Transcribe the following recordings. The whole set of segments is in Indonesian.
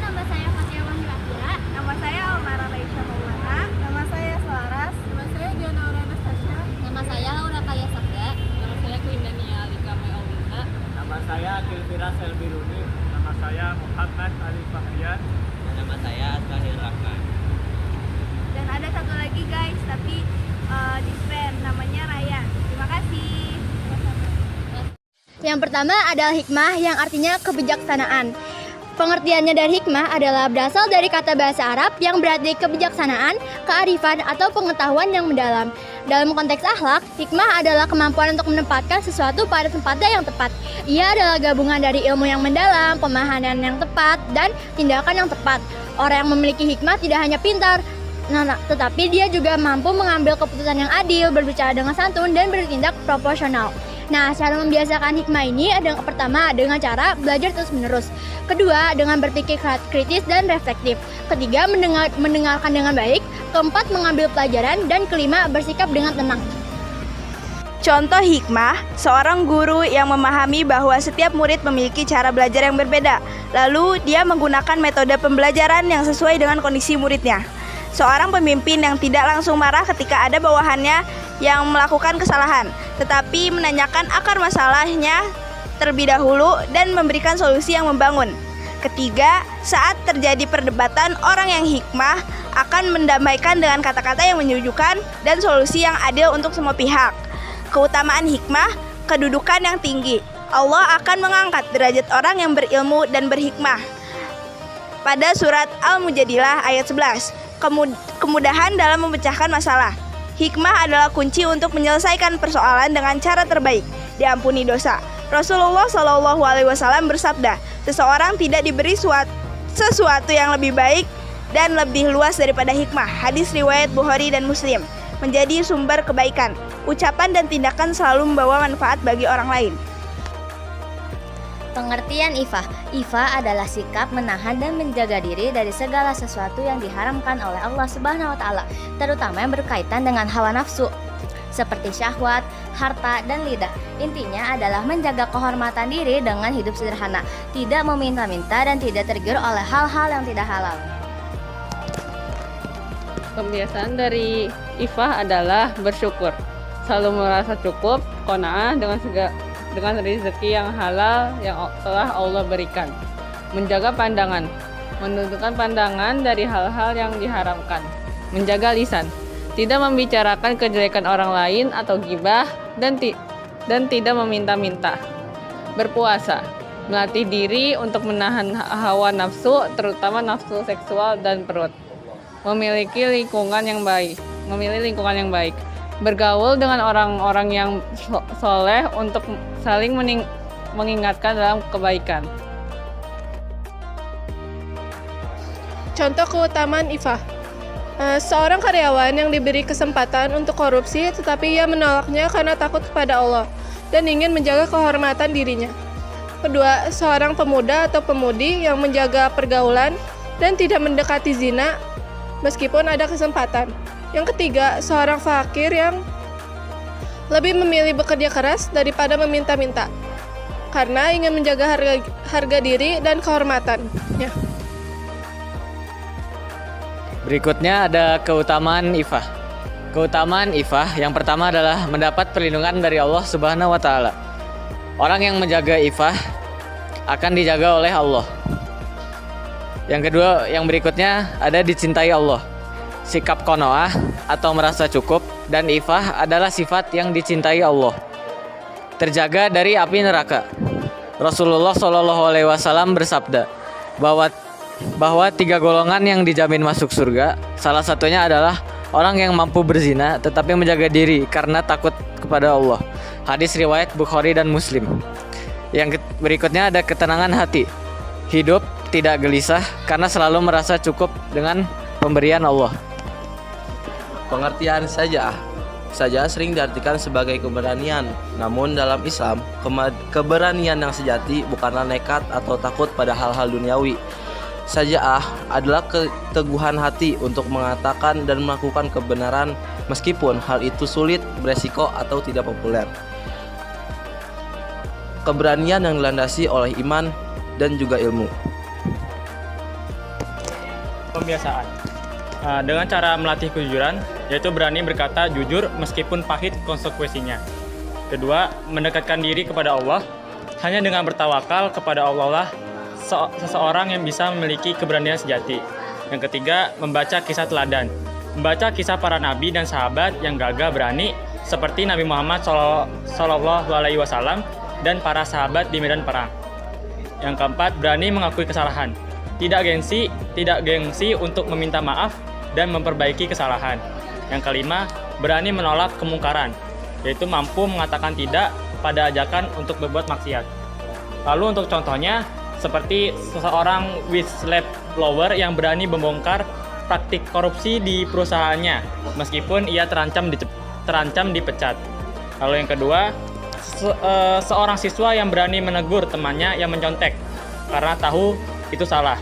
nama saya Fatia Mahirafira. Nama saya Almara Laisha Maulana. Nama saya Selaras. Nama saya Diana Aura Anastasia. Nama saya Laura Kaya Sabda. Nama saya Kuindania Alika Mai Aulita. Nama saya Kilvira Selbiruni. Nama saya Muhammad Ali Fahrian. Nama saya Asbahil Rahman. Dan ada satu lagi guys, tapi disband, namanya Raya. Terima kasih. Yang pertama adalah hikmah yang artinya kebijaksanaan. Pengertiannya dari hikmah adalah berasal dari kata bahasa Arab yang berarti kebijaksanaan, kearifan, atau pengetahuan yang mendalam. Dalam konteks akhlak, hikmah adalah kemampuan untuk menempatkan sesuatu pada tempatnya yang tepat. Ia adalah gabungan dari ilmu yang mendalam, pemahaman yang tepat, dan tindakan yang tepat. Orang yang memiliki hikmah tidak hanya pintar, tetapi dia juga mampu mengambil keputusan yang adil, berbicara dengan santun, dan bertindak proporsional. Nah, cara membiasakan hikmah ini ada pertama dengan cara belajar terus-menerus. Kedua, dengan berpikir kritis dan reflektif. Ketiga, mendengarkan dengan baik. Keempat, mengambil pelajaran. Dan kelima, bersikap dengan tenang. Contoh hikmah, seorang guru yang memahami bahwa setiap murid memiliki cara belajar yang berbeda. Lalu, dia menggunakan metode pembelajaran yang sesuai dengan kondisi muridnya. Seorang pemimpin yang tidak langsung marah ketika ada bawahannya yang melakukan kesalahan, tetapi menanyakan akar masalahnya terlebih dahulu dan memberikan solusi yang membangun. Ketiga, saat terjadi perdebatan, orang yang hikmah akan mendamaikan dengan kata-kata yang menyejukkan dan solusi yang adil untuk semua pihak. Keutamaan hikmah, kedudukan yang tinggi. Allah akan mengangkat derajat orang yang berilmu dan berhikmah. Pada surat Al-Mujadilah ayat 11, kemudahan dalam memecahkan masalah. Hikmah adalah kunci untuk menyelesaikan persoalan dengan cara terbaik, diampuni dosa. Rasulullah SAW bersabda, seseorang tidak diberi sesuatu yang lebih baik dan lebih luas daripada hikmah. Hadis riwayat Bukhari dan Muslim. Menjadi sumber kebaikan, ucapan dan tindakan selalu membawa manfaat bagi orang lain. Pengertian ifah. Ifah adalah sikap menahan dan menjaga diri dari segala sesuatu yang diharamkan oleh Allah Subhanahu wa taala, terutama yang berkaitan dengan hawa nafsu, seperti syahwat, harta, dan lidah. Intinya adalah menjaga kehormatan diri dengan hidup sederhana, tidak meminta-minta dan tidak tergiur oleh hal-hal yang tidak halal. Kebiasaan dari ifah adalah bersyukur, selalu merasa cukup, qanaah dengan rezeki yang halal yang telah Allah berikan. Menjaga pandangan, menundukkan pandangan dari hal-hal yang diharamkan. Menjaga lisan, tidak membicarakan kejelekan orang lain atau ghibah dan tidak meminta-minta. Berpuasa, melatih diri untuk menahan hawa nafsu, terutama nafsu seksual dan perut. Memilih lingkungan yang baik. Bergaul dengan orang-orang yang soleh untuk saling mengingatkan dalam kebaikan. Contoh keutamaan ifah. Seorang karyawan yang diberi kesempatan untuk korupsi tetapi ia menolaknya karena takut kepada Allah dan ingin menjaga kehormatan dirinya. Kedua, seorang pemuda atau pemudi yang menjaga pergaulan dan tidak mendekati zina meskipun ada kesempatan. Yang ketiga, seorang fakir yang lebih memilih bekerja keras daripada meminta-minta karena ingin menjaga harga diri dan kehormatan. Ya. Berikutnya ada keutamaan ifah. Keutamaan ifah yang pertama adalah mendapat perlindungan dari Allah Subhanahu wa taala. Orang yang menjaga ifah akan dijaga oleh Allah. Yang kedua, yang berikutnya ada dicintai Allah. Sikap qanaah atau merasa cukup dan ifah adalah sifat yang dicintai Allah. Terjaga dari api neraka. Rasulullah SAW bersabda bahwa 3 golongan yang dijamin masuk surga, salah satunya adalah orang yang mampu berzina tetapi menjaga diri karena takut kepada Allah. Hadis riwayat Bukhari dan Muslim. Yang berikutnya ada ketenangan hati. Hidup tidak gelisah karena selalu merasa cukup dengan pemberian Allah. Pengertian saja'ah. Saja'ah sering diartikan sebagai keberanian. Namun dalam Islam, keberanian yang sejati bukanlah nekat atau takut pada hal-hal duniawi. Saja'ah adalah keteguhan hati untuk mengatakan dan melakukan kebenaran meskipun hal itu sulit, beresiko, atau tidak populer. Keberanian yang dilandasi oleh iman dan juga ilmu. pembiasaan. Dengan cara melatih kejujuran, yaitu berani berkata jujur meskipun pahit konsekuensinya. Kedua, mendekatkan diri kepada Allah. Hanya dengan bertawakal kepada Allah lah seseorang yang bisa memiliki keberanian sejati. Yang ketiga, membaca kisah teladan. Membaca kisah para nabi dan sahabat yang gagah berani seperti Nabi Muhammad SAW dan para sahabat di medan perang. Yang keempat, berani mengakui kesalahan. Tidak gengsi untuk meminta maaf dan memperbaiki kesalahan. Yang kelima, berani menolak kemungkaran, yaitu mampu mengatakan tidak pada ajakan untuk berbuat maksiat. Lalu untuk contohnya, seperti seseorang whistleblower yang berani membongkar praktik korupsi di perusahaannya, meskipun ia terancam dipecat. Lalu yang kedua, seorang siswa yang berani menegur temannya yang mencontek karena tahu itu salah.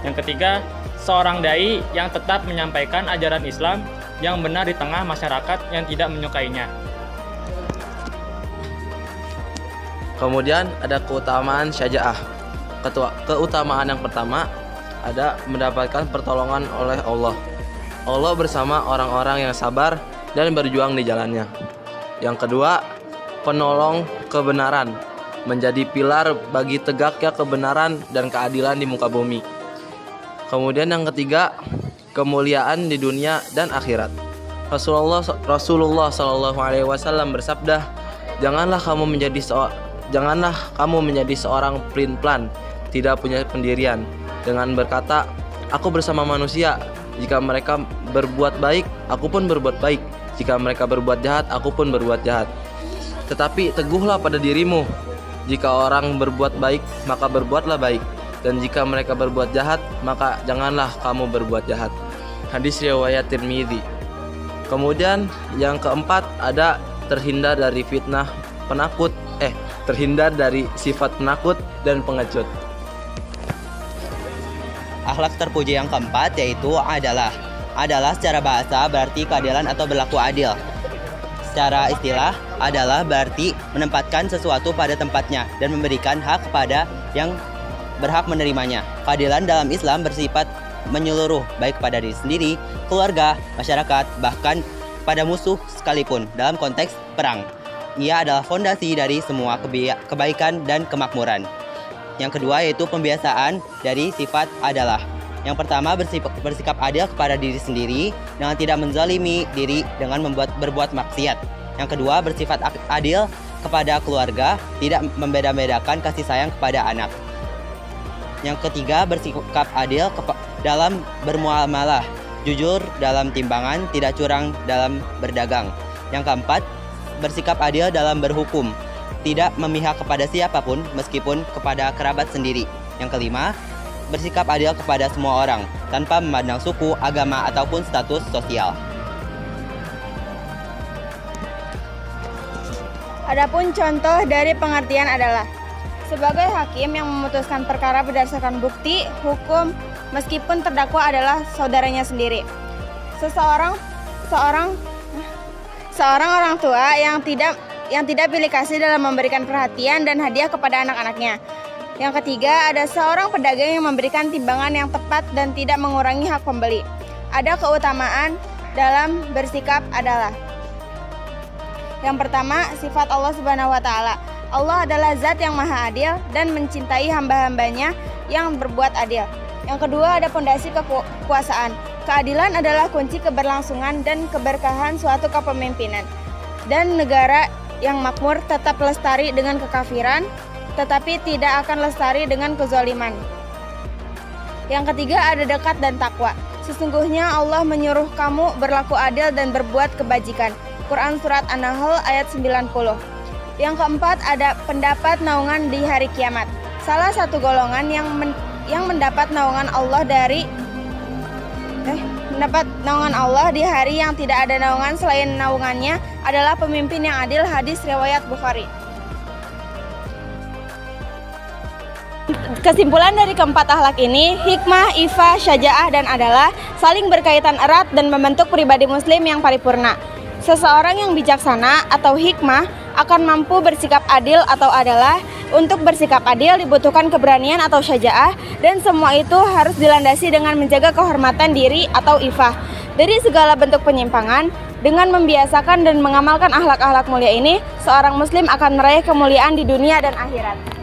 Yang ketiga, seorang dai yang tetap menyampaikan ajaran Islam yang benar di tengah masyarakat yang tidak menyukainya. Kemudian ada keutamaan syaja'ah. Keutamaan yang pertama ada mendapatkan pertolongan oleh Allah. Allah bersama orang-orang yang sabar dan berjuang di jalannya. Yang kedua, penolong kebenaran, menjadi pilar bagi tegaknya kebenaran dan keadilan di muka bumi. Kemudian yang ketiga, kemuliaan di dunia dan akhirat. Rasulullah SAW bersabda, janganlah kamu menjadi seorang pelin-pelan, tidak punya pendirian, dengan berkata, aku bersama manusia. Jika mereka berbuat baik, aku pun berbuat baik. Jika mereka berbuat jahat, aku pun berbuat jahat. Tetapi teguhlah pada dirimu. Jika orang berbuat baik, maka berbuatlah baik. Dan jika mereka berbuat jahat, maka janganlah kamu berbuat jahat. Hadis riwayat Tirmidzi. Kemudian yang keempat ada terhindar dari terhindar dari sifat penakut dan pengecut. Akhlak terpuji yang keempat yaitu adalah secara bahasa berarti keadilan atau berlaku adil. Secara istilah adalah berarti menempatkan sesuatu pada tempatnya dan memberikan hak kepada yang berhak menerimanya. Keadilan dalam Islam bersifat menyeluruh, baik pada diri sendiri, keluarga, masyarakat, bahkan pada musuh sekalipun dalam konteks perang. Ia adalah fondasi dari semua kebaikan dan kemakmuran. Yang kedua yaitu pembiasaan dari sifat adalah. Yang pertama, bersikap adil kepada diri sendiri dengan tidak menzalimi diri dengan berbuat maksiat. Yang kedua, bersifat adil kepada keluarga, tidak membeda-bedakan kasih sayang kepada anak. Yang ketiga, bersikap adil dalam bermuamalah, jujur dalam timbangan, tidak curang dalam berdagang. Yang keempat, bersikap adil dalam berhukum, tidak memihak kepada siapapun meskipun kepada kerabat sendiri. Yang kelima, bersikap adil kepada semua orang tanpa memandang suku, agama, ataupun status sosial. Adapun contoh dari pengertian adalah sebagai hakim yang memutuskan perkara berdasarkan bukti, hukum, meskipun terdakwa adalah saudaranya sendiri. Seorang orang tua yang tidak pilih kasih dalam memberikan perhatian dan hadiah kepada anak-anaknya. Yang ketiga, ada seorang pedagang yang memberikan timbangan yang tepat dan tidak mengurangi hak pembeli. Ada keutamaan dalam bersikap adalah. Yang pertama, sifat Allah Subhanahu wa taala. Allah adalah zat yang maha adil dan mencintai hamba-hambanya yang berbuat adil. Yang kedua, ada pondasi kekuasaan. Keadilan adalah kunci keberlangsungan dan keberkahan suatu kepemimpinan. Dan negara yang makmur tetap lestari dengan kekafiran, tetapi tidak akan lestari dengan kezaliman. Yang ketiga, ada dekat dan takwa. Sesungguhnya Allah menyuruh kamu berlaku adil dan berbuat kebajikan. Quran Surat An-Nahl ayat 90. Yang keempat, ada pendapat naungan di hari kiamat. Salah satu golongan yang mendapat naungan Allah di hari yang tidak ada naungan selain naungannya adalah pemimpin yang adil. Hadis riwayat Bukhari. Kesimpulan dari keempat akhlak ini, hikmah, ifah, syaja'ah, dan adalah saling berkaitan erat dan membentuk pribadi muslim yang paripurna. Seseorang yang bijaksana atau hikmah akan mampu bersikap adil atau adalah Untuk bersikap adil dibutuhkan keberanian atau syaja'ah, dan semua itu harus dilandasi dengan menjaga kehormatan diri atau ifah dari segala bentuk penyimpangan. Dengan membiasakan dan mengamalkan akhlak-akhlak mulia ini, seorang muslim akan meraih kemuliaan di dunia dan akhirat.